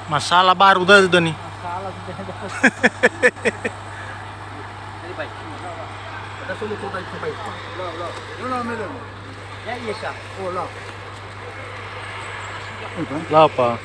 Masalah baru dah itu nih. Masalah sudah. Ini baik. Ada sumber sudah sampai. Lo melon. Ya iya sah. Oh lo. Lapa.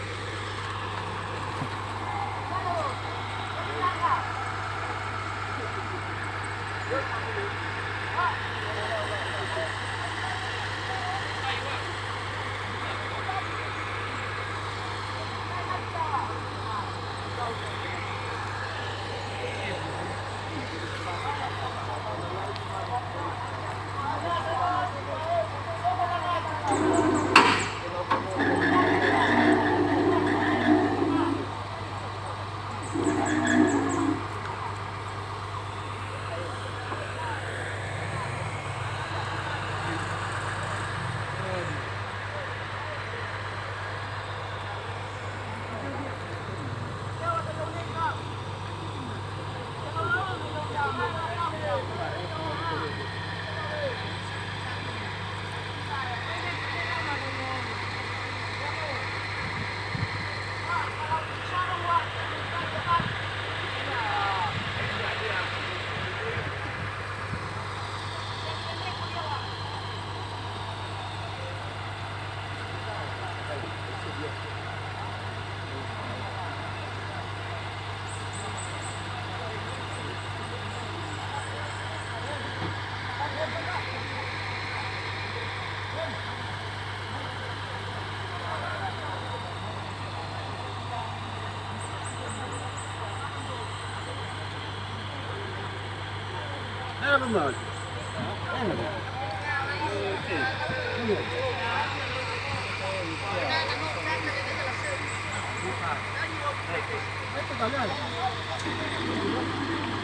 Normal. Itu kalian.